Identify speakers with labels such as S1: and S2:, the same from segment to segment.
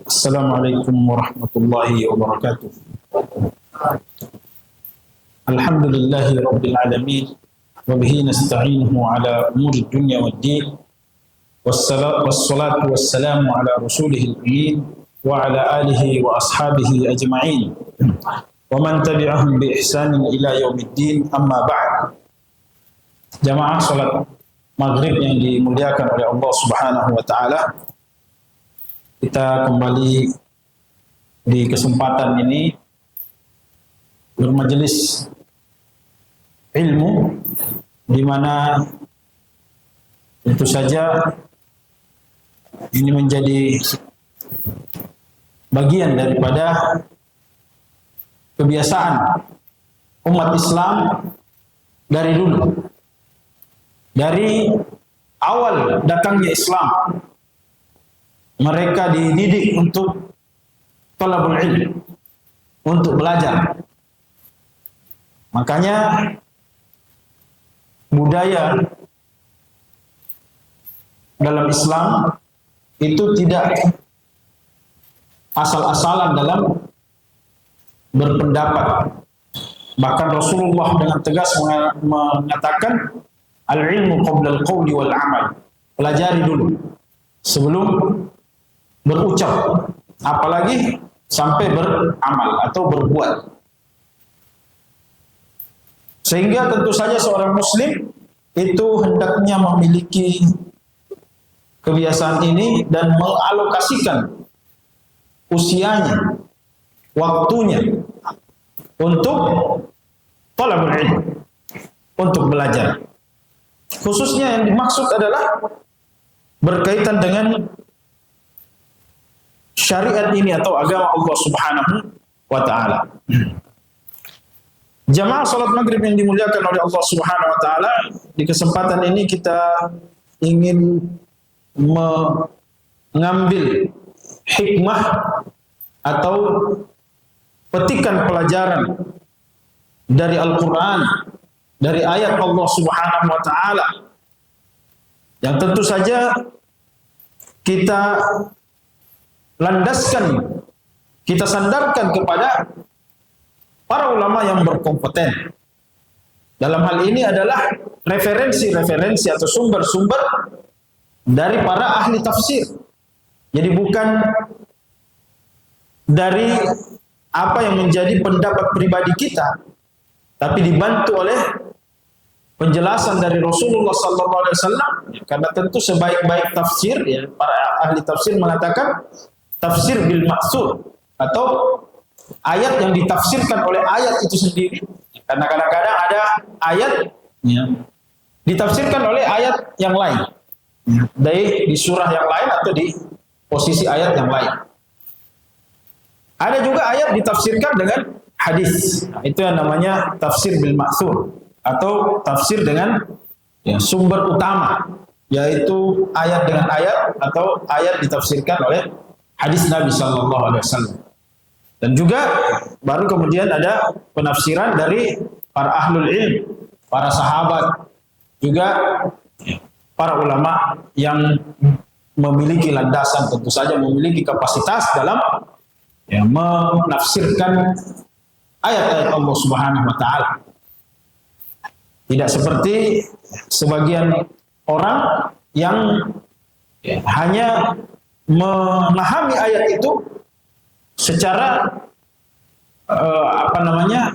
S1: Assalamualaikum warahmatullahi wabarakatuh. Alhamdulillahi rabbil alamin wa bihi nasta'inuhu ala umuri dunya waddin wassalatu wassalamu ala rasulihil amin wa ala alihi wa ashabihi ajma'in wa man tabi'ahum bi ihsanin ila yaumiddin amma ba'd. Jamaah salat maghrib yang dimuliakan oleh Allah Subhanahu wa taala, kita kembali di kesempatan ini bermajelis ilmu, di mana tentu saja ini menjadi bagian daripada kebiasaan umat Islam dari dulu, dari awal datangnya Islam. Mereka dididik untuk talabul ilm, untuk belajar. Makanya budaya dalam Islam itu tidak asal-asalan dalam berpendapat. Bahkan Rasulullah dengan tegas mengatakan al-ilmu qabla al-qawli wal amal. Pelajari dulu sebelum berucap, apalagi sampai beramal atau berbuat. Sehingga tentu saja seorang muslim itu hendaknya memiliki kebiasaan ini dan mengalokasikan usianya, waktunya untuk talabul ilm, untuk belajar. Khususnya yang dimaksud adalah berkaitan dengan syariat ini atau agama Allah Subhanahu wa taala. Jamaah salat maghrib yang dimuliakan oleh Allah Subhanahu wa taala, di kesempatan ini kita ingin mengambil hikmah atau petikan pelajaran dari Al-Qur'an, dari ayat Allah Subhanahu wa taala, yang tentu saja kita landaskan, kita sandarkan kepada para ulama yang berkompeten. Dalam hal ini adalah referensi-referensi atau sumber-sumber dari para ahli tafsir. Jadi bukan dari apa yang menjadi pendapat pribadi kita, tapi dibantu oleh penjelasan dari Rasulullah SAW. Karena tentu sebaik-baik tafsir, ya, para ahli tafsir mengatakan tafsir bil maksud, atau ayat yang ditafsirkan oleh ayat itu sendiri. Karena kadang-kadang ada ayat ditafsirkan oleh ayat yang lain, baik di surah yang lain atau di posisi ayat yang lain. Ada juga ayat ditafsirkan dengan hadis. Itu yang namanya tafsir bil maksud, atau tafsir dengan sumber utama, yaitu ayat dengan ayat, atau ayat ditafsirkan oleh hadis Nabi Sallallahu Alaihi Wasallam. Dan juga baru kemudian ada penafsiran dari para ahlul ilm, para sahabat, juga para ulama yang memiliki landasan, tentu saja memiliki kapasitas dalam menafsirkan ayat-ayat Allah Subhanahu Wa Taala. Tidak seperti sebagian orang yang hanya memahami ayat itu secara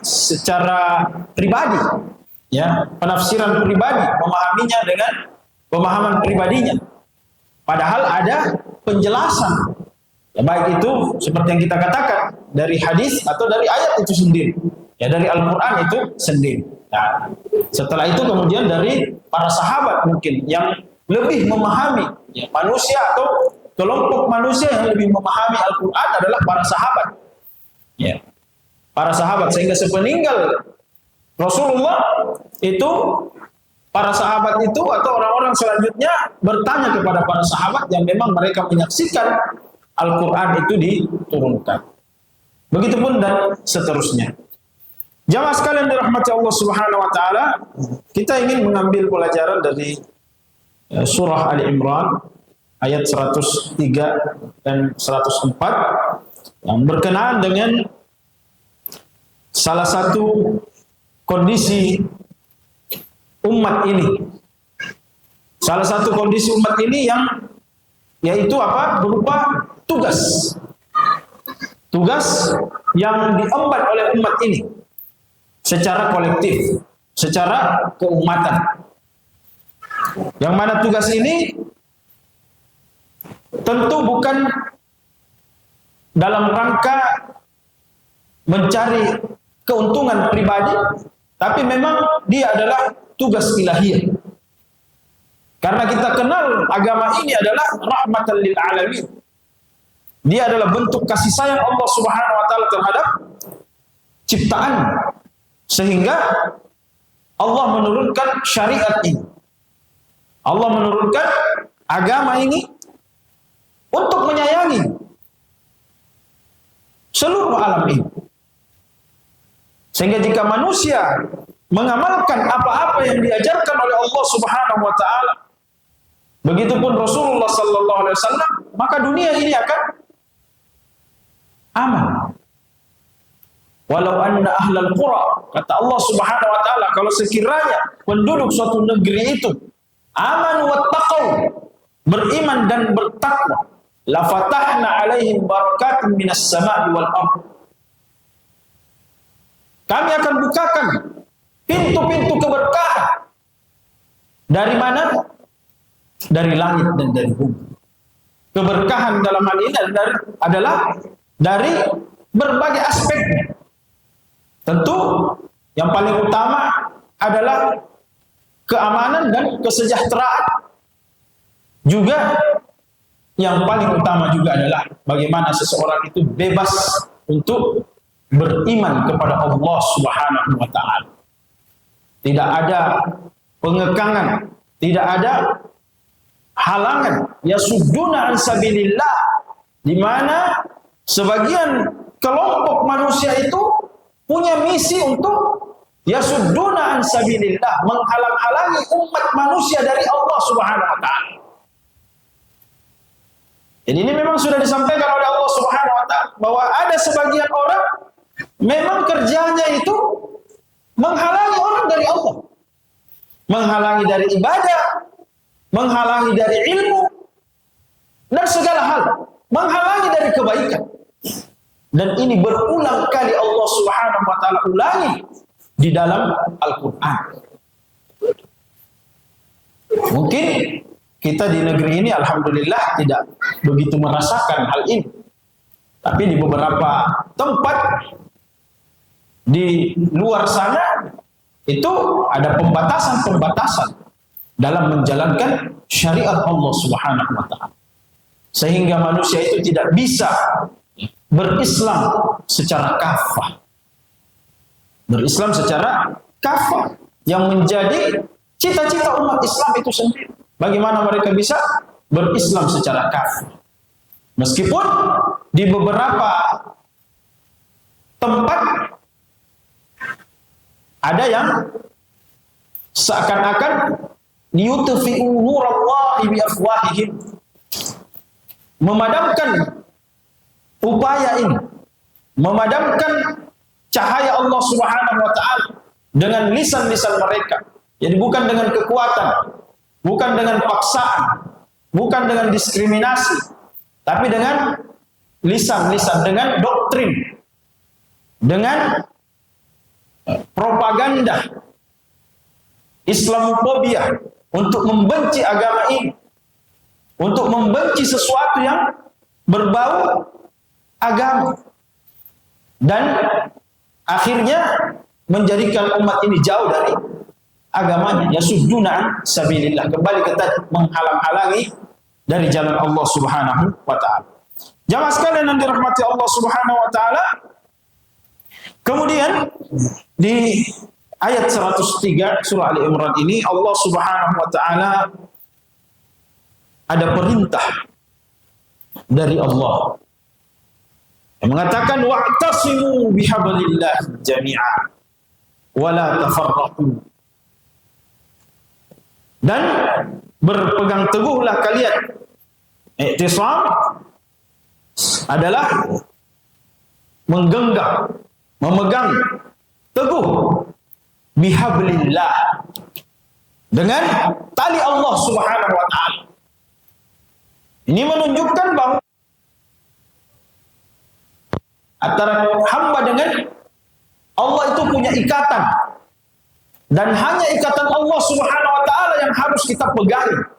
S1: secara pribadi, ya, penafsiran pribadi, memahaminya dengan pemahaman pribadinya. Padahal ada penjelasan, ya, baik itu seperti yang kita katakan dari hadis atau dari ayat itu sendiri, ya, dari Al-Quran itu sendiri. Nah, setelah itu kemudian dari para sahabat mungkin yang lebih memahami, ya, manusia atau kelompok manusia yang lebih memahami Al-Quran adalah para sahabat. Ya. Para sahabat, sehingga sepeninggal Rasulullah itu, para sahabat itu atau orang-orang selanjutnya bertanya kepada para sahabat yang memang mereka menyaksikan Al-Quran itu diturunkan. Begitupun dan seterusnya. Jamaah sekalian dirahmati Allah Subhanahu wa taala, kita ingin mengambil pelajaran dari surah Ali Imran ayat 103 dan 104 yang berkenaan dengan salah satu kondisi umat ini. Salah satu kondisi umat ini yang yaitu apa? Berupa tugas. Tugas yang diemban oleh umat ini secara kolektif, secara keumatan. Yang mana tugas ini tentu bukan dalam rangka mencari keuntungan pribadi, tapi memang dia adalah tugas ilahiyah. Karena kita kenal agama ini adalah rahmatan lil alamin. Dia adalah bentuk kasih sayang Allah Subhanahu wa taala terhadap ciptaan. Sehingga Allah menurunkan syariat ini. Allah menurunkan agama ini untuk menyayangi seluruh alam ini. Sehingga jika manusia mengamalkan apa-apa yang diajarkan oleh Allah Subhanahu wa taala, begitupun Rasulullah sallallahu alaihi wasallam, maka dunia ini akan aman. Walau anna ahlal qura, kata Allah Subhanahu wa taala, kalau sekiranya penduduk suatu negeri itu aman wattaqau, beriman dan bertakwa, la fatahna alaihim barakatin minas sama'i wal ardh. Kami akan bukakan pintu-pintu keberkahan. Dari mana? Dari langit dan dari bumi. Keberkahan dalam hal ini adalah dari berbagai aspeknya. Tentu yang paling utama adalah keamanan dan kesejahteraan. Juga yang paling utama juga adalah bagaimana seseorang itu bebas untuk beriman kepada Allah Subhanahu wa taala. Tidak ada pengekangan, tidak ada halangan, yasudduna an sabilillah, di mana sebagian kelompok manusia itu punya misi untuk yasudduna an sabilillah, menghalang-halangi umat manusia dari Allah Subhanahu wa taala. Jadi ini memang sudah disampaikan oleh Allah Subhanahu wa taala bahwa ada sebagian orang memang kerjanya itu menghalangi orang dari Allah, menghalangi dari ibadah, menghalangi dari ilmu dan segala hal, menghalangi dari kebaikan. Dan ini berulang kali Allah Subhanahu wa taala ulangi di dalam Al-Qur'an. Mungkin kita di negeri ini alhamdulillah tidak begitu merasakan hal ini. Tapi di beberapa tempat di luar sana itu ada pembatasan-pembatasan dalam menjalankan syariat Allah Subhanahu wa taala. Sehingga manusia itu tidak bisa berislam secara kafah. Berislam secara kafah yang menjadi cita-cita umat Islam itu sendiri. Bagaimana mereka bisa berislam secara kafah? Meskipun di beberapa tempat ada yang seakan-akan liyutfi'u nurallahi bi afwahihim, memadamkan upaya ini, memadamkan cahaya Allah Subhanahu wa taala dengan lisan-lisan mereka. Jadi bukan dengan kekuatan, bukan dengan paksaan, bukan dengan diskriminasi, tapi dengan lisan-lisan, dengan doktrin, dengan propaganda Islamofobia, untuk membenci agama ini, untuk membenci sesuatu yang berbau agama, dan akhirnya menjadikan umat ini jauh dari agamanya. Yasudduna sabilillah, kembali ke tadi, menghalang-halangi dari jalan Allah Subhanahu wa taala. Jamaah sekalian yang dirahmati Allah Subhanahu wa taala, kemudian di ayat 103 surah Ali Imran ini Allah Subhanahu wa taala ada perintah dari Allah yang mengatakan wa'tasimu bihablillah jami'a wa la tafarraqu, dan berpegang teguhlah kalian I'tisam adalah menggenggam, memegang teguh bihablillah, dengan tali Allah Subhanahu wa taala. Ini menunjukkan bahwa antara hamba dengan Allah itu punya ikatan, dan hanya ikatan Allah Subhanahu wa taala yang harus kita pegangi.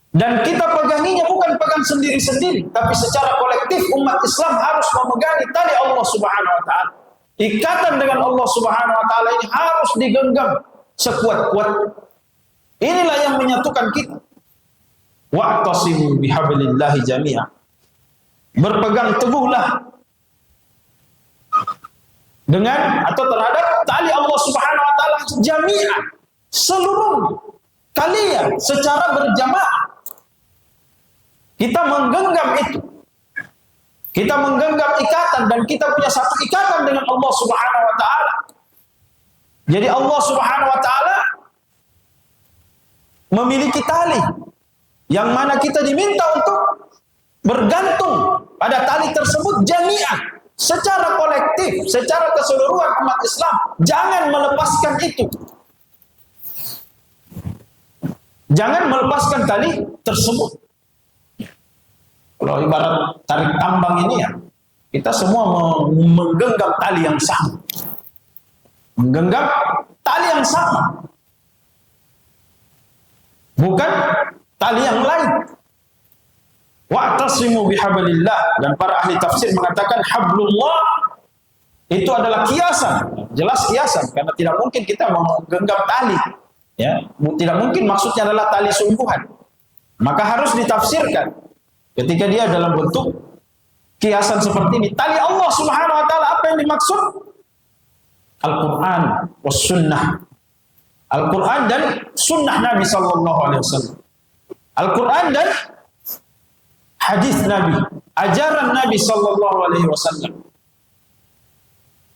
S1: Dan kita peganginya bukan pegang sendiri-sendiri, tapi secara kolektif umat Islam harus memegangi tali Allah Subhanahu wa taala. Ikatan dengan Allah Subhanahu wa taala ini harus digenggam sekuat-kuat. Inilah yang menyatukan kita. Wa'tasimu bihablillahi jami'a. Berpegang teguhlah dengan atau terhadap tali Allah Subhanahu wa taala jami'an, seluruh kalian secara berjamaah. Kita menggenggam itu. Kita menggenggam ikatan, dan kita punya satu ikatan dengan Allah Subhanahu wa taala. Jadi Allah Subhanahu wa taala memiliki tali yang mana kita diminta untuk bergantung pada tali tersebut jami'an, secara kolektif, secara keseluruhan umat Islam. Jangan melepaskan itu. Jangan melepaskan tali tersebut. Kalau ibarat tarik tambang ini ya, kita semua menggenggam tali yang sama. Menggenggam tali yang sama. Bukan tali yang lain. Wa'tasimu bihablillah, dan para ahli tafsir mengatakan hablullah itu adalah kiasan. Jelas kiasan, karena tidak mungkin kita menggenggam tali. Ya, tidak mungkin maksudnya adalah tali sungguhan. Maka harus ditafsirkan ketika dia dalam bentuk kiasan seperti ini. Tali Allah Subhanahu wa taala, apa yang dimaksud? Al-Qur'an was sunnah. Al-Quran dan sunnah Nabi sallallahu alaihi wasallam. Al-Quran dan hadis Nabi, ajaran Nabi sallallahu alaihi wasallam.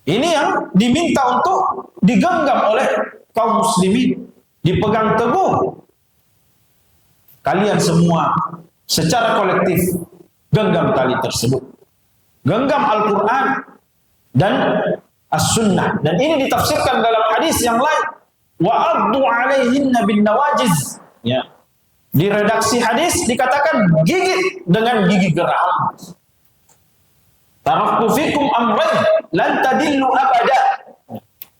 S1: Ini yang diminta untuk digenggam oleh kaum muslimin, dipegang teguh. Kalian semua secara kolektif genggam tali tersebut. Genggam Al-Quran dan As-Sunnah. Dan ini ditafsirkan dalam hadis yang lain. Wa'addu alaihinna bin nawajiz. Ya. Di redaksi hadis dikatakan gigit dengan gigi geram. Taraktu fikum amrayn lan tadillu abada.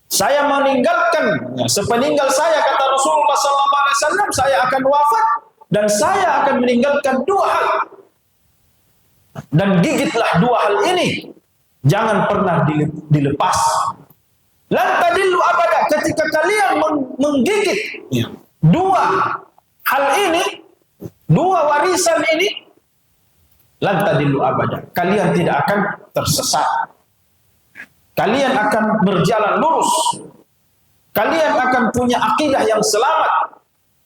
S1: Saya meninggalkan, sepeninggal saya, kata Rasulullah SAW, saya akan wafat dan saya akan meninggalkan dua hal. Dan gigitlah dua hal ini, jangan pernah dilepas. Lan tadillu abada, ketika kalian menggigit dua hal ini, dua warisan ini, lan tadillu abada, kalian tidak akan tersesat. Kalian akan berjalan lurus. Kalian akan punya akidah yang selamat,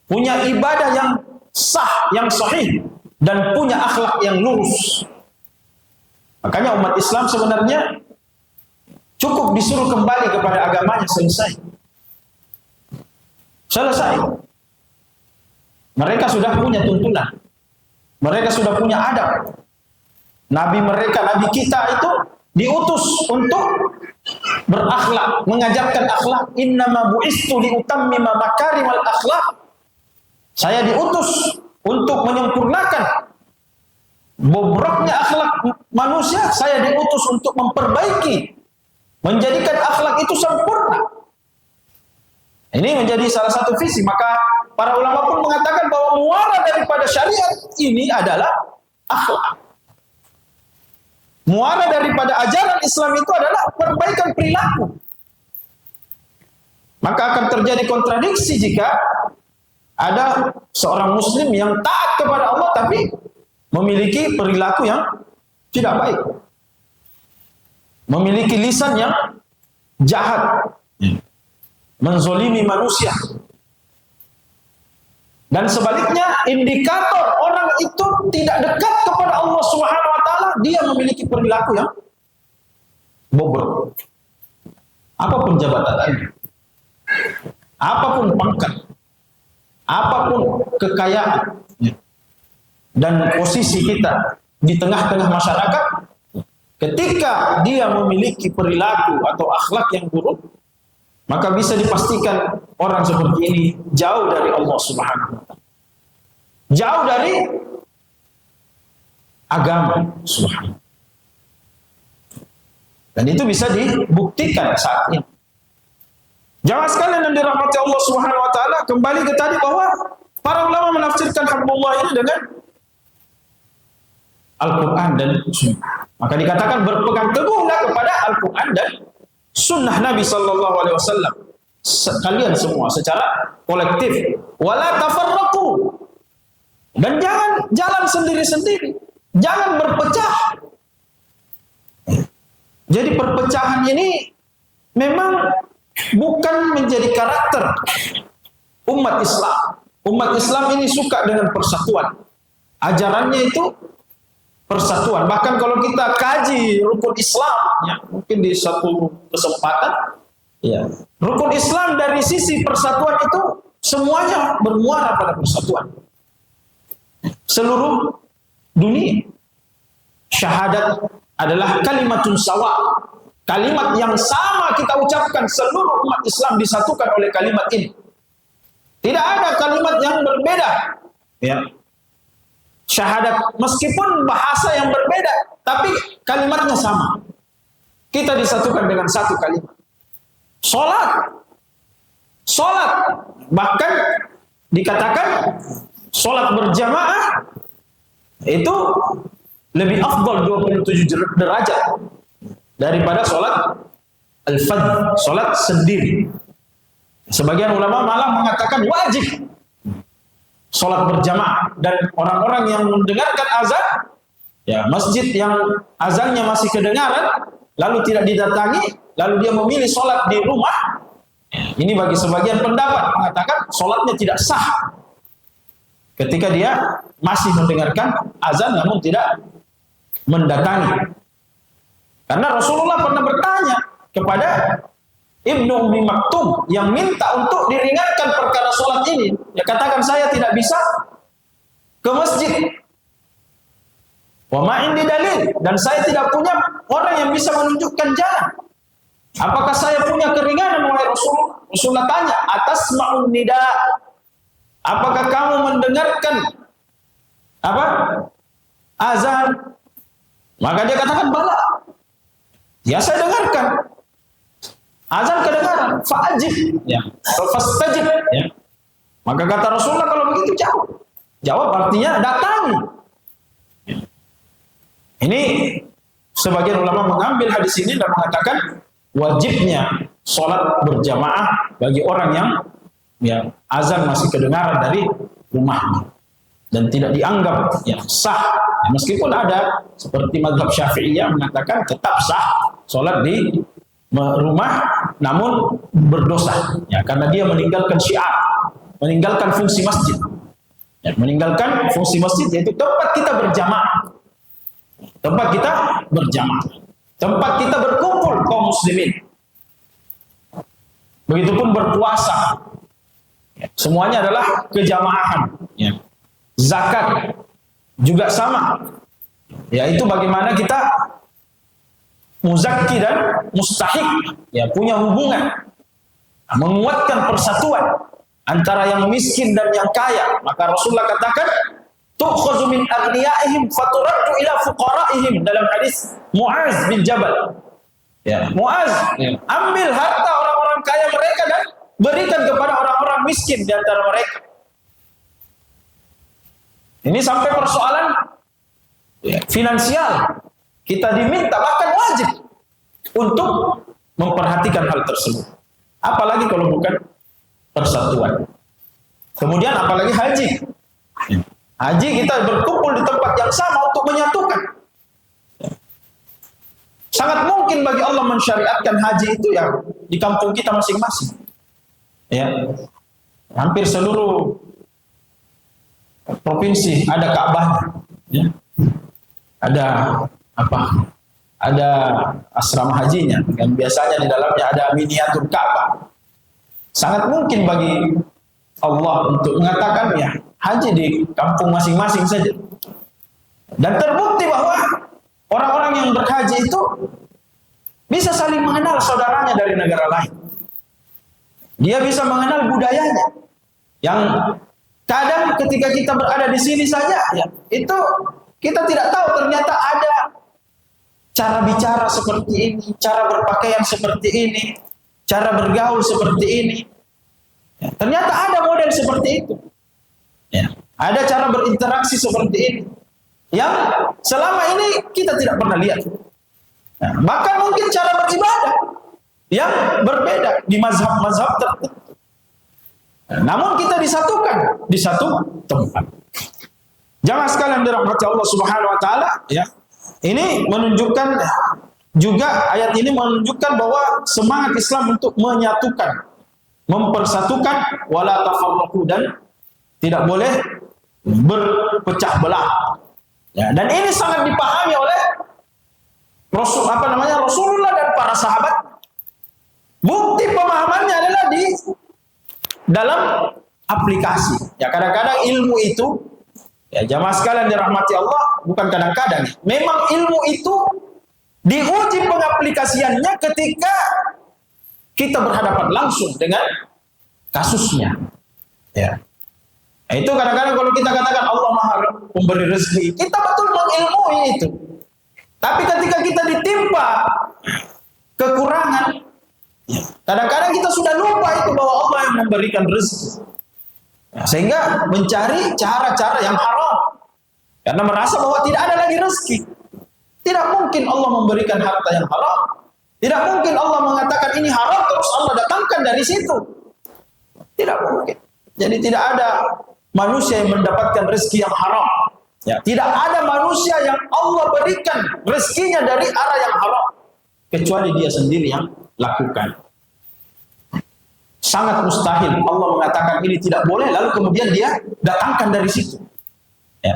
S1: punya ibadah yang sah, yang sahih, dan punya akhlak yang lurus. Makanya umat Islam sebenarnya cukup disuruh kembali kepada agamanya, selesai. Mereka sudah punya tuntunan. Mereka sudah punya adab. Nabi mereka, Nabi kita itu diutus untuk berakhlak, mengajarkan akhlak. Innama bu'istu liutammima makarimal akhlak. Saya diutus untuk menyempurnakan bobroknya akhlak manusia. Saya diutus untuk memperbaiki, menjadikan akhlak itu sempurna. Ini menjadi salah satu visi. Maka para ulama pun mengatakan bahwa muara daripada syariat ini adalah akhlak. Muara daripada ajaran Islam itu adalah perbaikan perilaku. Maka akan terjadi kontradiksi jika ada seorang muslim yang taat kepada Allah tapi memiliki perilaku yang tidak baik. Memiliki lisan yang jahat. Menzolimi manusia. Dan sebaliknya, indikator orang itu tidak dekat kepada Allah Subhanahu wa taala, dia memiliki perilaku yang bobrok. Apapun jabatannya, apapun pangkat, apapun kekayaan, dan posisi kita di tengah-tengah masyarakat, ketika dia memiliki perilaku atau akhlak yang buruk, maka bisa dipastikan orang seperti ini jauh dari Allah Subhanahu wa taala. Jauh dari agama Subhanahu. Dan itu bisa dibuktikan saat ini. Jangan sekalian yang dirahmati Allah Subhanahu wa taala, kembali ke tadi bahwa para ulama menafsirkan hablullah ini dengan Al-Quran dan Sunnah. Maka dikatakan berpegang teguhlah kepada Al-Quran dan Sunnah Nabi Sallallahu Alaihi Wasallam. Kalian semua secara kolektif. Wala tafarraqu. Dan jangan jalan sendiri-sendiri. Jangan berpecah. Jadi perpecahan ini memang bukan menjadi karakter umat Islam. Umat Islam ini suka dengan persatuan. Ajarannya itu persatuan. Bahkan kalau kita kaji rukun Islam, ya, mungkin di satu kesempatan, ya, rukun Islam dari sisi persatuan itu semuanya bermuara pada persatuan. Seluruh dunia, syahadat adalah kalimatun sawa. Kalimat yang sama kita ucapkan, seluruh umat Islam disatukan oleh kalimat ini. Tidak ada kalimat yang berbeda. Ya. Syahadat meskipun bahasa yang berbeda, tapi kalimatnya sama. Kita disatukan dengan satu kalimat. Salat, bahkan dikatakan salat berjamaah itu lebih afdal 27 derajat daripada salat al-fadh, salat sendiri. Sebagian ulama malah mengatakan wajib salat berjamaah, dan orang-orang yang mendengarkan azan, ya, masjid yang azannya masih kedengaran lalu tidak didatangi, lalu dia memilih salat di rumah, ini bagi sebagian pendapat mengatakan salatnya tidak sah ketika dia masih mendengarkan azan namun tidak mendatangi. Karena Rasulullah pernah bertanya kepada Ibnu Ummi Maktum yang minta untuk diringankan perkara sholat ini. Dia katakan, saya tidak bisa ke masjid. Wa ma indi dalil, dan saya tidak punya orang yang bisa menunjukkan jalan. Apakah saya punya keringanan wahai Rasulullah? Rasulullah tanya, atasma'un nida? Apakah kamu mendengarkan apa? Azan? Maka dia katakan, bala. Ya, saya dengarkan. Azan kedengaran, fa'ajib, ya, fastajib, ya. Maka kata Rasulullah, kalau begitu jawab. Jawab artinya datangi. Ya. Ini sebagian ulama mengambil hadis ini dan mengatakan wajibnya sholat berjamaah bagi orang yang, ya, azan masih kedengaran dari rumahnya dan tidak dianggap, ya, sah. Ya, meskipun ada seperti mazhab Syafi'iyah mengatakan tetap sah sholat di rumah namun berdosa, ya, karena dia meninggalkan syiar, meninggalkan fungsi masjid, ya, meninggalkan fungsi masjid, yaitu tempat kita berjamaah, tempat kita berkumpul kaum muslimin. Begitupun berpuasa, ya, semuanya adalah kejamaahan, ya. Zakat juga sama, yaitu bagaimana kita muzakki dan mustahik, ya, punya hubungan, menguatkan persatuan antara yang miskin dan yang kaya. Maka Rasulullah katakan, tu'khazu min aghniyaihim faturaddu ila fuqaraihim, dalam hadis Muaz bin Jabal. Ya, Muaz, ya, ambil harta orang-orang kaya mereka dan berikan kepada orang-orang miskin di antara mereka. Ini sampai persoalan, ya, finansial. Kita diminta, bahkan wajib untuk memperhatikan hal tersebut. Apalagi kalau bukan persatuan. Kemudian apalagi haji. Haji kita berkumpul di tempat yang sama untuk menyatukan. Sangat mungkin bagi Allah mensyariatkan haji itu yang di kampung kita masing-masing. Ya. Hampir seluruh provinsi ada Ka'bahnya. Ya. Ada ada asrama hajinya, dan biasanya di dalamnya ada miniatur Ka'bah. Sangat mungkin bagi Allah untuk mengatakan, ya, haji di kampung masing-masing saja. Dan terbukti bahwa orang-orang yang berhaji itu bisa saling mengenal saudaranya dari negara lain. Dia bisa mengenal budayanya. Yang kadang ketika kita berada di sini saja, ya, itu kita tidak tahu ternyata ada cara bicara seperti ini, cara berpakaian seperti ini, cara bergaul seperti ini. Ya, ternyata ada model seperti itu. Ya, ada cara berinteraksi seperti ini yang selama ini kita tidak pernah lihat. Nah, bahkan mungkin cara beribadah yang berbeda di mazhab-mazhab tertentu. Nah, namun kita disatukan di satu tempat. Jamaah sekalian dirahmati Allah Subhanahu wa taala, ya. Ini menunjukkan juga, ayat ini menunjukkan bahwa semangat Islam untuk menyatukan, mempersatukan, wala tafarraqu, dan tidak boleh berpecah belah. Ya, dan ini sangat dipahami oleh Rasulullah dan para sahabat. Bukti pemahamannya adalah di dalam aplikasi. Ya, kadang-kadang ilmu itu, ya jamaah sekalian dirahmati Allah, bukan kadang-kadang. Memang ilmu itu diuji pengaplikasiannya ketika kita berhadapan langsung dengan kasusnya. Ya. Nah, itu kadang-kadang kalau kita katakan Allah Maha Pemberi rezeki, kita betul mengilmui itu. Tapi ketika kita ditimpa kekurangan, kadang-kadang kita sudah lupa itu bahwa Allah yang memberikan rezeki. Sehingga mencari cara-cara yang haram. Karena merasa bahwa tidak ada lagi rezeki. Tidak mungkin Allah memberikan harta yang haram. Tidak mungkin Allah mengatakan ini haram terus Allah datangkan dari situ. Tidak mungkin. Jadi tidak ada manusia yang mendapatkan rezeki yang haram. Ya, tidak ada manusia yang Allah berikan rezekinya dari arah yang haram. Kecuali dia sendiri yang lakukan. Sangat mustahil Allah mengatakan ini tidak boleh, lalu kemudian dia datangkan dari situ. Ya.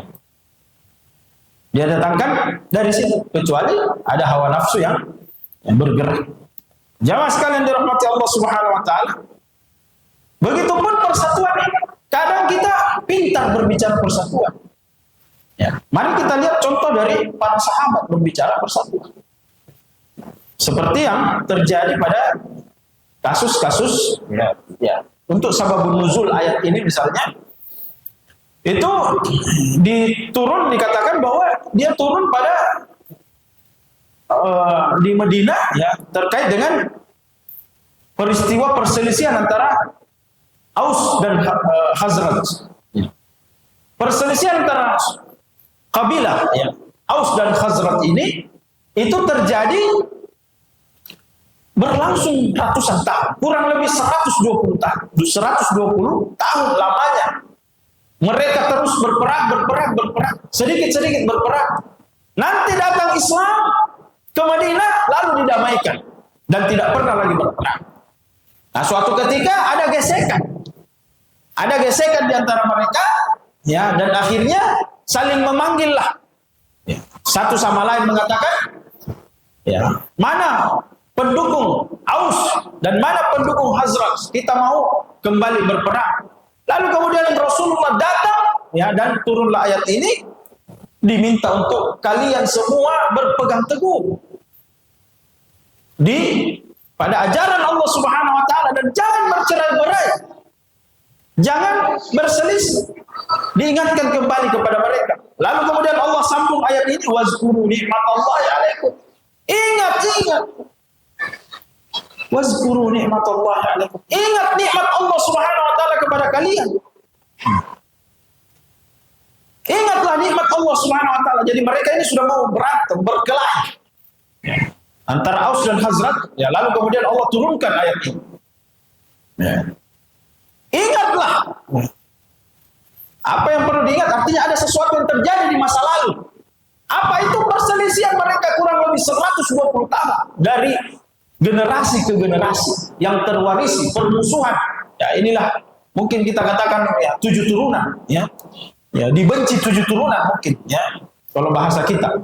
S1: Dia datangkan dari situ, kecuali ada hawa nafsu yang bergerak. Jamaah sekalian dirahmati Allah Subhanahu wa taala. Begitupun persatuan ini. Kadang kita pintar berbicara persatuan. Ya. Mari kita lihat contoh dari para sahabat berbicara persatuan. Seperti yang terjadi pada kasus-kasus, ya. Untuk sababun nuzul ayat ini misalnya, itu dikatakan bahwa dia turun pada di Madinah, ya, terkait dengan peristiwa perselisihan antara Aus dan Khazraj. Perselisihan antara kabilah, ya, Aus dan Khazraj ini itu terjadi berlangsung ratusan tahun, kurang lebih 120 tahun. 120 tahun lamanya. Mereka terus berperang, sedikit-sedikit berperang. Nanti datang Islam ke Madinah lalu didamaikan dan tidak pernah lagi berperang. Nah, suatu ketika ada gesekan. Ada gesekan di antara mereka, ya, dan akhirnya saling memanggillah. Ya. Satu sama lain mengatakan, ya, mana pendukung Aus dan mana pendukung Khazraj, kita mau kembali berperang. Lalu kemudian Rasulullah datang, ya, dan turunlah ayat ini, diminta untuk kalian semua berpegang teguh pada ajaran Allah Subhanahu wa taala dan jangan bercerai-berai. Jangan berselisih. Diingatkan kembali kepada mereka. Lalu kemudian Allah sambung ayat ini, wazkuru nikmatallahi alaikum. Ingat. Wazkuru nikmatallahi alaikum. Ingat nikmat Allah Subhanahu wa taala kepada kalian. Ingatlah nikmat Allah Subhanahu wa taala. Jadi mereka ini sudah mau berantem, berkelahi antara Aus dan Khazraj, ya, lalu kemudian Allah turunkan ayat ini. Ya. Ingatlah. Apa yang perlu diingat? Artinya ada sesuatu yang terjadi di masa lalu. Apa itu? Perselisihan mereka kurang lebih 120 tahun dari generasi ke generasi yang terwarisi permusuhan. Ya, inilah mungkin kita katakan, ya, 7 turunan, ya. Ya, dibenci 7 turunan mungkin, ya, kalau bahasa kita.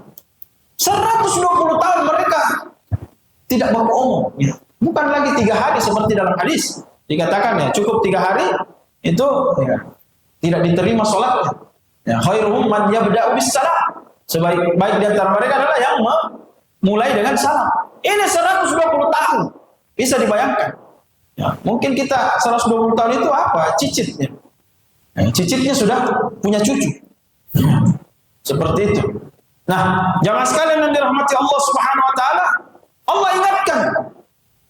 S1: 120 tahun mereka tidak berbohong, ya. Bukan lagi 3 hari seperti dalam hadis dikatakan, ya, cukup 3 hari itu, ya, tidak diterima sholatnya. Ya, khairuhum man yabda'u bis salam. Sebaik-baik di antara mereka adalah yang mulai dengan salam. Ini 120 tahun. Bisa dibayangkan. Ya, mungkin kita 120 tahun itu apa? Cicitnya. Cicitnya sudah punya cucu. Seperti itu. Nah, jamaah sekalian yang dirahmati Allah Subhanahu wa taala, Allah ingatkan.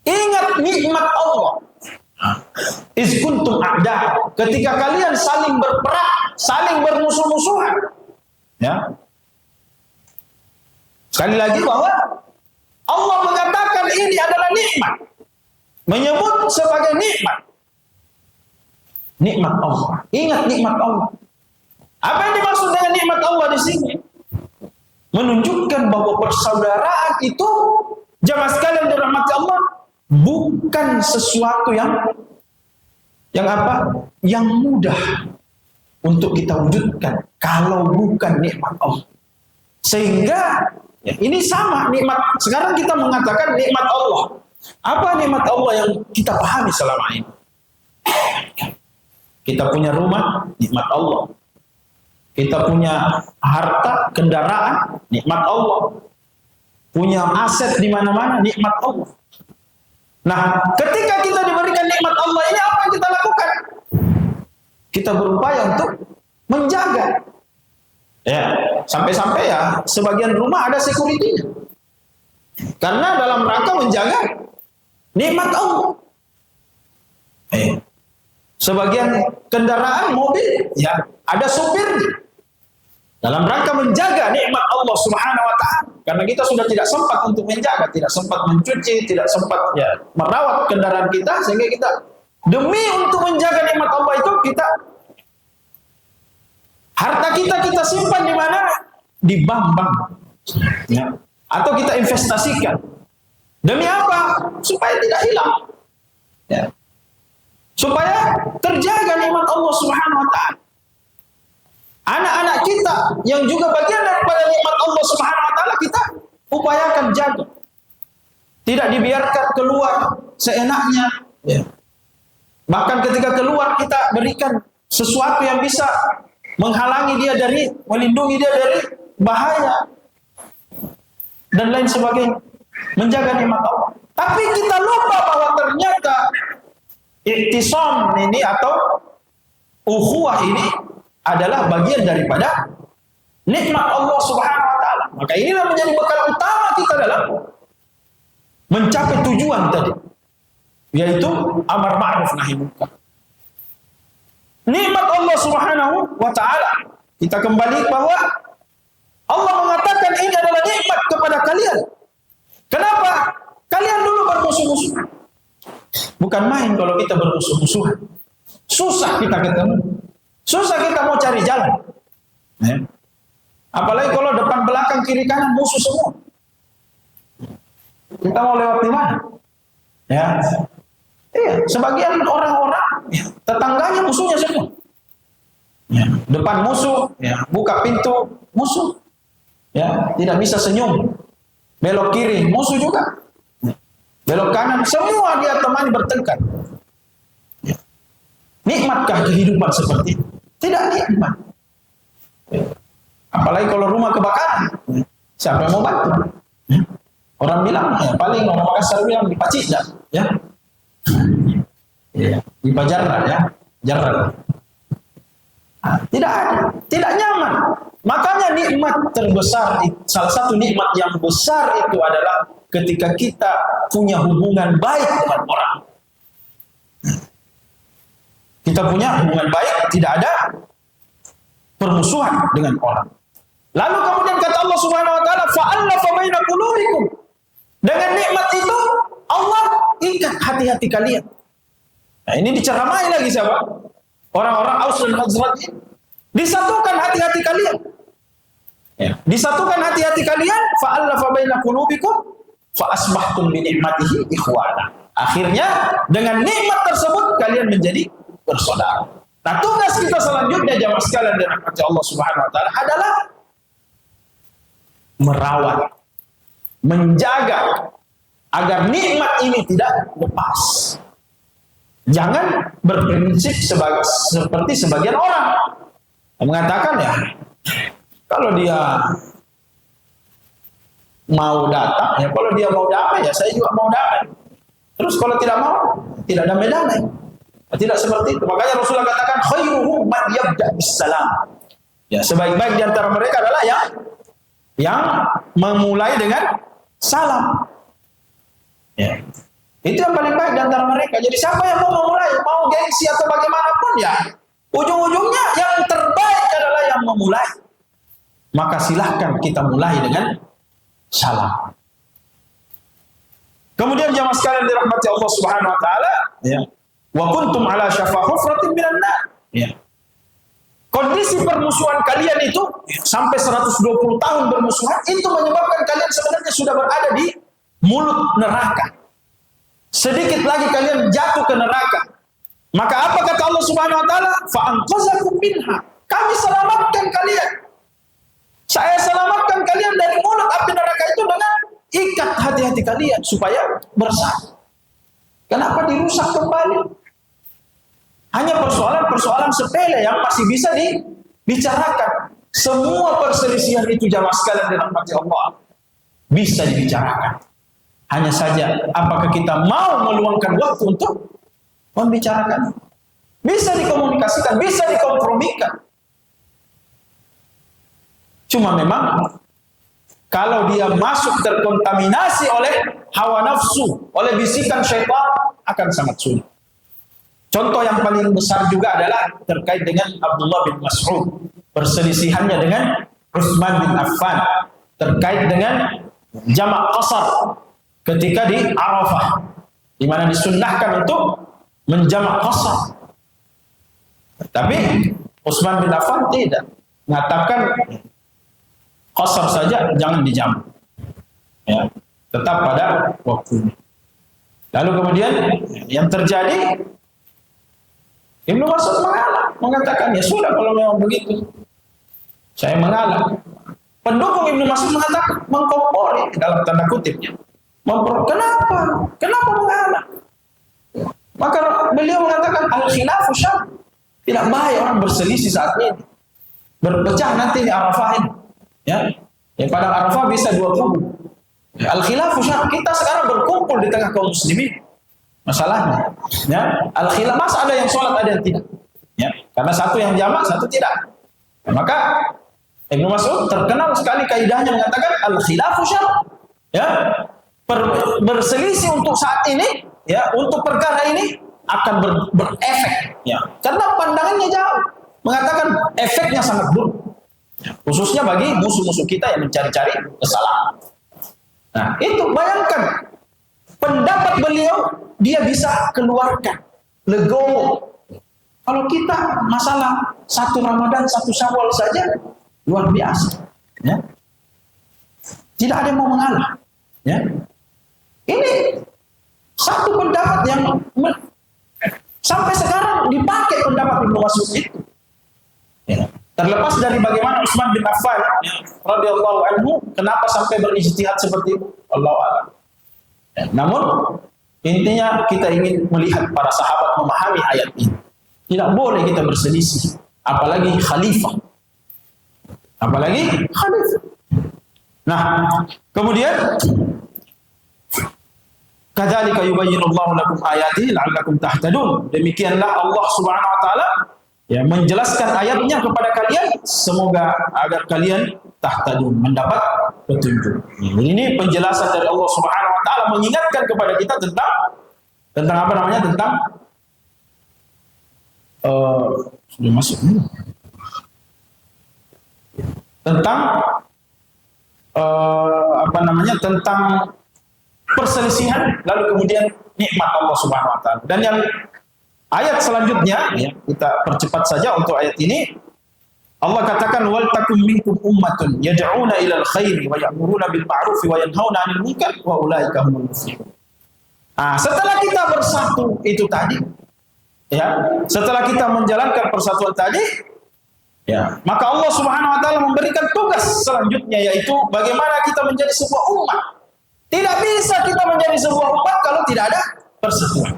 S1: Ingat nikmat Allah. Iz kuntum a'da, ketika kalian saling berperang, saling bermusuh-musuhan. Ya. Sekali lagi bahwa Allah mengatakan ini adalah nikmat. Menyebut sebagai nikmat. Nikmat Allah. Ingat nikmat Allah. Apa yang dimaksud dengan nikmat Allah di sini? Menunjukkan bahwa persaudaraan itu, jamaah sekalian dirahmati Allah, bukan sesuatu yang apa? Yang mudah untuk kita wujudkan kalau bukan nikmat Allah. Sehingga ya, ini sama nikmat. Sekarang kita mengatakan nikmat Allah. Apa nikmat Allah yang kita pahami selama ini? Kita punya rumah, nikmat Allah. Kita punya harta, kendaraan, nikmat Allah. Punya aset di mana-mana, nikmat Allah. Nah, ketika kita diberikan nikmat Allah ini, apa yang kita lakukan? Kita berupaya untuk menjaga. Ya, sampai-sampai ya sebagian rumah ada security-nya. Karena dalam rangka menjaga nikmat Allah. Sebagian kendaraan mobil ya ada supirnya. Dalam rangka menjaga nikmat Allah Subhanahu wa taala. Karena kita sudah tidak sempat untuk menjaga, tidak sempat mencuci, tidak sempat ya merawat kendaraan kita, sehingga kita demi untuk menjaga nikmat Allah itu kita harta kita simpan di mana? Di bank. Ya. Atau kita investasikan. Demi apa? Supaya tidak hilang. Ya. Supaya terjaga nikmat Allah Subhanahu wa taala. Anak-anak kita yang juga bagian daripada nikmat Allah Subhanahu wa taala kita upayakan jaga. Tidak dibiarkan keluar seenaknya. Ya. Bahkan ketika keluar kita berikan sesuatu yang bisa menghalangi dia dari, melindungi dia dari bahaya dan lain sebagainya. Menjaga nikmat Allah. Tapi kita lupa bahwa ternyata iktisam ini atau ukhuwah ini adalah bagian daripada nikmat Allah Subhanahu wa taala. Maka inilah menjadi bekal utama kita dalam mencapai tujuan tadi, yaitu amar ma'ruf nahi munkar. Nikmat Allah Subhanahu wa taala. Kita kembali bahwa Allah mengatakan ini adalah nikmat kepada kalian. Kenapa? Kalian dulu bermusuh-musuhan. Bukan main kalau kita bermusuh-musuhan. Susah kita ketemu. Susah kita mau cari jalan. Ya. Apalagi kalau depan belakang kiri kanan musuh semua. Kita mau lewat di mana? Ya. Iya, sebagian orang-orang ya, tetangganya musuhnya semua. Ya. Depan musuh, ya, buka pintu musuh. Ya, tidak bisa senyum. Belok kiri musuh juga. Belok kanan semua dia temani bertengkar. Ya. Nikmatkah kehidupan seperti itu? Tidak nikmat. Apalagi kalau rumah kebakaran, siapa yang mau bantu? Orang bilang, ya, paling orang Makassar bilang di Pacidak, ya, di Pajarra, ya, Jarra. Tidak ada, tidak nyaman. Makanya nikmat terbesar, salah satu nikmat yang besar itu adalah ketika kita punya hubungan baik dengan orang. Kita punya hubungan baik, tidak ada permusuhan dengan orang. Lalu kemudian kata Allah Subhanahu wa taala, fa'alafa baina qulubikum. Dengan nikmat itu Allah ikat hati-hati kalian. Nah, ini diceramai lagi siapa? Orang-orang Aus dan Khazraj ini. Disatukan hati-hati kalian. Ya. Disatukan hati-hati kalian, fa'alafa baina qulubikum fa asbahtum bi ni'matihi ikhwana. Akhirnya dengan nikmat tersebut kalian menjadi bersaudara. Nah, tugas kita selanjutnya jamaah sekalian dirahmati Allah Subhanahu wa taala adalah merawat, menjaga agar nikmat ini tidak lepas. Jangan berprinsip seperti sebagian orang yang mengatakan ya kalau dia mau datang, ya kalau dia mau damai, ya saya juga mau damai. Terus kalau tidak mau, tidak damai-damai. Tidak seperti itu. Makanya Rasulullah katakan, khairuhum man yabda bisalam. Ya, sebaik-baik di antara mereka adalah yang memulai dengan salam. Ya. Itu yang paling baik di antara mereka. Jadi siapa yang mau memulai, mau gengsi atau bagaimanapun, ya ujung-ujungnya yang terbaik adalah yang memulai. Maka silahkan kita mulai dengan salam. Kemudian jamaah sekalian dirahmati Allah Subhanahu wa taala, ya. Wa kuntum ala syafa hufratin minan nar. Ya. Kondisi permusuhan kalian itu sampai 120 tahun bermusuhan itu menyebabkan kalian sebenarnya sudah berada di mulut neraka. Sedikit lagi kalian jatuh ke neraka. Maka apa kata Allah Subhanahu wa taala? Fa anqazakum minha. Kami selamatkan kalian. Saya selamatkan kalian dari mulut api neraka itu dengan ikat hati-hati kalian supaya bersatu. Kenapa dirusak kembali? Hanya persoalan-persoalan sepele yang masih bisa dibicarakan. Semua perselisihan itu jamaah sekalian dirahmati Allah bisa dibicarakan. Hanya saja apakah kita mau meluangkan waktu untuk membicarakan? Bisa dikomunikasikan, bisa dikompromikan. Cuma memang kalau dia masuk terkontaminasi oleh hawa nafsu, oleh bisikan syaitan, akan sangat sulit. Contoh yang paling besar juga adalah terkait dengan Abdullah bin Mas'ud, perselisihannya dengan Utsman bin Affan terkait dengan jamak qasar ketika di Arafah, di mana disunnahkan untuk menjamak qasar. Tapi Utsman bin Affan tidak, mengatakan qasar saja, jangan dijamak. Ya, tetap pada waktunya. Lalu kemudian yang terjadi, Ibnu Mas'ud mengalah, mengatakan ya sudah kalau memang begitu, saya mengalah. Pendukung Ibnu Mas'ud mengatakan mengkompori dalam tanda kutipnya. Kenapa mengalah? Maka beliau mengatakan al-khilafu syarr. Tidak baik orang berselisih saat ini. Berpecah nanti di Arafah ini. Ya, padang Arafah bisa dua kubu. Al-khilafu syarr. Kita sekarang berkumpul di tengah kaum muslimin. Masalahnya, ya, al-khilaf mas ada yang sholat, ada yang tidak. Ya, karena satu yang jamak, satu tidak. Maka Ibnu Mas'ud terkenal sekali kaidahnya mengatakan al-khilafu syarr. Ya, berselisih untuk saat ini, ya, untuk perkara ini akan berefek, ya, karena pandangannya jauh. Mengatakan efeknya sangat buruk, ya, khususnya bagi musuh-musuh kita yang mencari-cari kesalahan. Nah, itu bayangkan pendapat beliau dia bisa keluarkan legowo. Kalau kita masalah satu Ramadan, satu Syawal saja luar biasa, ya. Tidak ada yang mau mengalah, ya. Ini satu pendapat yang sampai sekarang dipakai pendapat Ibnu Mas'ud itu. Ya. Terlepas dari bagaimana Utsman bin Affan radhiyallahu anhu kenapa sampai berijtihad seperti itu, Allahu a'lam. Ya. Namun intinya kita ingin melihat para sahabat memahami ayat ini. Tidak boleh kita berselisih, apalagi khalifah. Apalagi khalifah. Nah, kemudian kadzalika yubayyinullahu lakum ayatihi la'allakum tahtadun. Demikianlah Allah Subhanahu wa taala ya menjelaskan ayatnya kepada kalian semoga agar kalian tahtadun, mendapat petunjuk. Ini penjelasan dari Allah Subhanahu wa taala mengingatkan kepada kita tentang apa namanya? Tentang sudah masuk ini. Tentang apa namanya? Tentang perselisihan, lalu kemudian nikmat Allah Subhanahu wa taala. Dan yang ayat selanjutnya, ya, kita percepat saja untuk ayat ini. Allah katakan wal takum minkum ummatun yad'una ilal khairi wa ya'muruna bil ma'ruf wa yanhauna 'anil munkar wa ulaika humul muflihun. Setelah kita bersatu itu tadi, ya, setelah kita menjalankan persatuan tadi, ya, maka Allah Subhanahu wa taala memberikan tugas selanjutnya, yaitu bagaimana kita menjadi sebuah umat. Tidak bisa kita menjadi sebuah umat kalau tidak ada persatuan.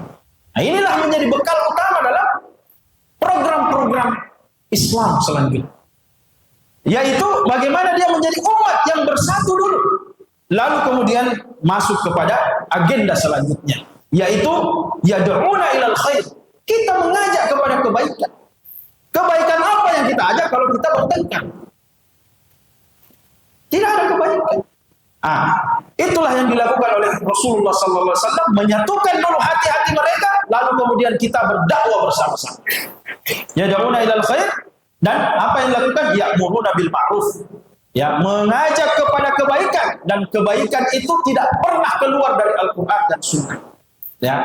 S1: Nah, inilah menjadi bekal utama dalam program-program Islam selanjutnya. Yaitu bagaimana dia menjadi umat yang bersatu dulu. lalu kemudian masuk kepada agenda selanjutnya, yaitu yad'una ilal khair. Kita mengajak kepada kebaikan. Kebaikan apa yang kita ajak kalau kita bertengkar? Tidak ada kebaikan. Itulah yang dilakukan oleh Rasulullah SAW, menyatukan dulu hati-hati mereka, lalu kemudian kita berdakwah bersama-sama. Yad'una ilal khair, dan apa yang dilakukan? Ya'muruna bil ma'ruf. Ya, mengajak kepada kebaikan, dan kebaikan itu tidak pernah keluar dari Al-Qur'an dan Sunnah. Ya.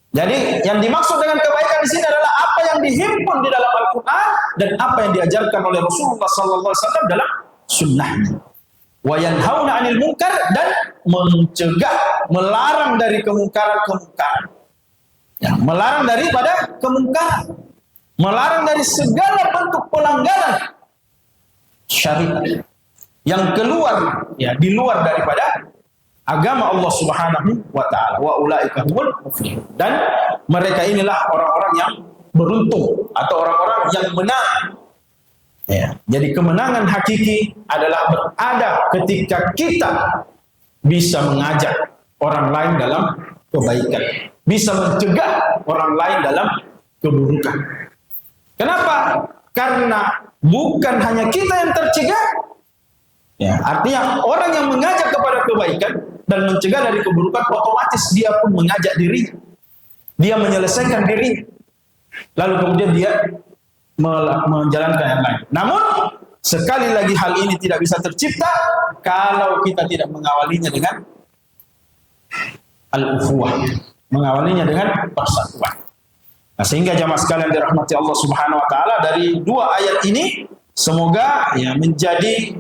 S1: Jadi yang dimaksud dengan kebaikan di sini adalah apa yang dihimpun di dalam Al-Qur'an dan apa yang diajarkan oleh Rasulullah SAW dalam sunnahnya. Wa yanhauna 'anil munkar, dan mencegah, melarang dari kemungkaran-kemungkaran. Ya, melarang daripada kemungkaran. Melarang dari segala bentuk pelanggaran syariat yang keluar, ya, di luar daripada agama Allah Subhanahu wa taala. Wa ulaika humul muflihun. Dan mereka inilah orang-orang yang beruntung atau orang-orang yang menang. Ya, jadi kemenangan hakiki adalah berada ketika kita bisa mengajak orang lain dalam kebaikan, bisa mencegah orang lain dalam keburukan. Kenapa? Karena bukan hanya kita yang tercegah, ya, artinya orang yang mengajak kepada kebaikan dan mencegah dari keburukan, otomatis dia pun mengajak diri, dia menyelesaikan diri, lalu kemudian dia menjalankan yang lain. Namun sekali lagi hal ini tidak bisa tercipta kalau kita tidak mengawalinya dengan al-ukhuwah, mengawalinya dengan persatuan. Nah, sehingga jamaah sekalian dirahmati Allah Subhanahu wa taala, dari dua ayat ini semoga ya menjadi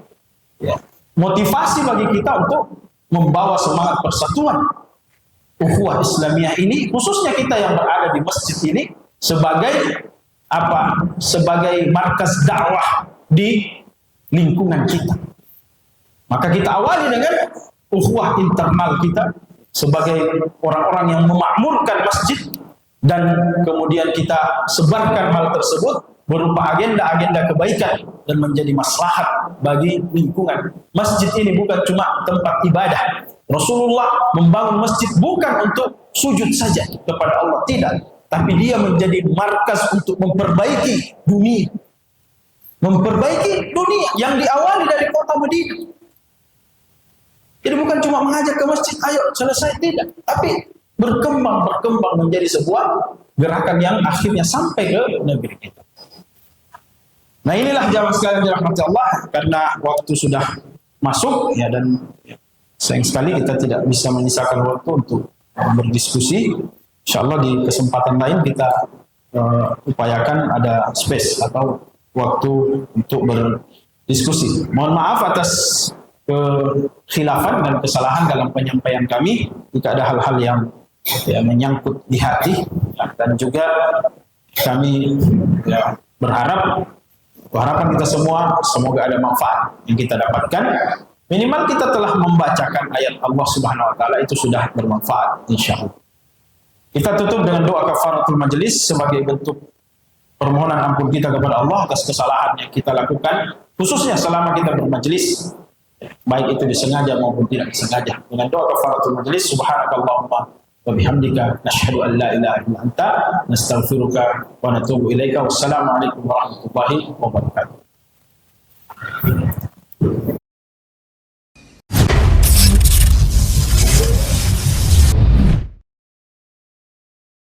S1: motivasi bagi kita untuk membawa semangat persatuan ukhuwah Islamiyah ini, khususnya kita yang berada di masjid ini sebagai sebagai markas dakwah di lingkungan kita. Maka kita awali dengan ukhuwah internal kita sebagai orang-orang yang memakmurkan masjid, dan kemudian kita sebarkan hal tersebut berupa agenda-agenda kebaikan dan menjadi maslahat bagi lingkungan. Masjid ini bukan cuma tempat ibadah. Rasulullah membangun masjid bukan untuk sujud saja kepada Allah, tidak. Tapi dia menjadi markas untuk memperbaiki dunia. Memperbaiki dunia yang diawali dari kota Madinah. Jadi bukan cuma mengajak ke masjid, ayo selesai, tidak. Tapi berkembang menjadi sebuah gerakan yang akhirnya sampai ke negeri kita. Nah, inilah jamaah sekalian dirahmati Allah, karena waktu sudah masuk ya, dan sayang sekali kita tidak bisa menyisakan waktu untuk berdiskusi. Insyaallah di kesempatan lain kita upayakan ada space atau waktu untuk berdiskusi. Mohon maaf atas kekhilafan dan kesalahan dalam penyampaian kami jika ada hal-hal yang menyangkut di hati, ya, dan juga kami harapan kita semua semoga ada manfaat yang kita dapatkan. Minimal kita telah membacakan ayat Allah Subhanahu wa taala, itu sudah bermanfaat insyaallah. Kita tutup dengan doa kafaratul majelis sebagai bentuk permohonan ampun kita kepada Allah atas kesalahan yang kita lakukan, khususnya selama kita bermajelis, baik itu disengaja maupun tidak disengaja. Dengan doa kafaratul majelis, subhanakallahumma wa bihamdika nashhadu an la ilaha illa anta nastaghfiruka wa natubu ilaika. Wassalamu alaikum warahmatullahi wabarakatuh.